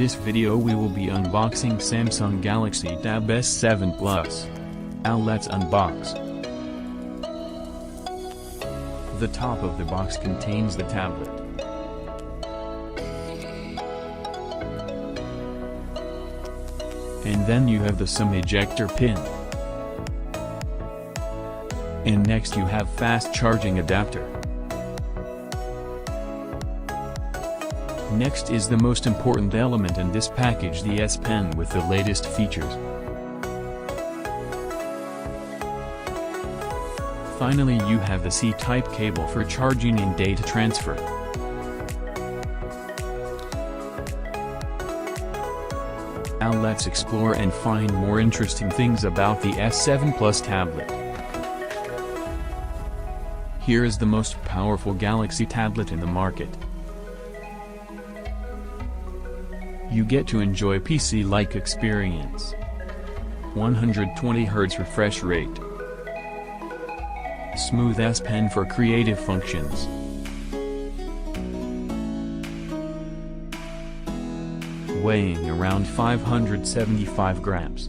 this video we will be unboxing Samsung Galaxy Tab S7 Plus. Now let's unbox. The top of the box contains the tablet. And then you have the SIM ejector pin. And next you have fast charging adapter. Next is the most important element in this package, the S Pen with the latest features. Finally you have the C-type cable for charging and data transfer. Now let's explore and find more interesting things about the S7 Plus tablet. Here is the most powerful Galaxy tablet in the market. You get to enjoy PC-like experience. 120Hz refresh rate. Smooth S Pen for creative functions. Weighing around 575 grams.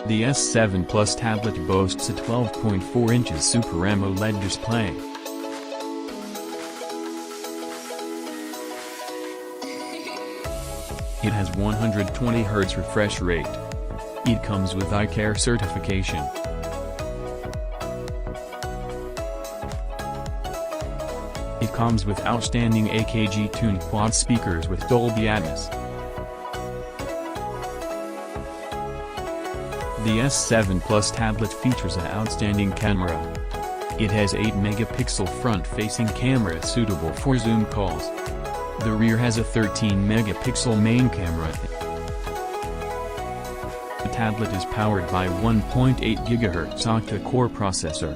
The S7 Plus tablet boasts a 12.4 inches Super AMOLED display. It has 120Hz refresh rate. It comes with eye care certification. It comes with outstanding AKG tuned quad speakers with Dolby Atmos. The S7 Plus tablet features an outstanding camera. It has 8-megapixel front-facing camera suitable for Zoom calls. The rear has a 13-megapixel main camera. The tablet is powered by 1.8 GHz octa-core processor.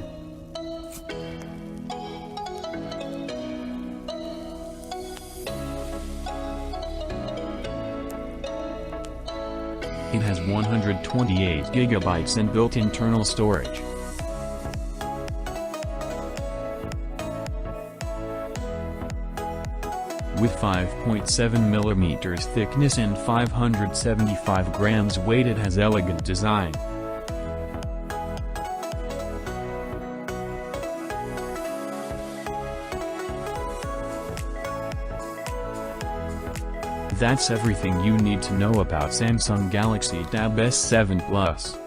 It has 128 GB in built internal storage. With 5.7 mm thickness and 575 grams weight, it has elegant design. That's everything you need to know about Samsung Galaxy Tab S7 Plus.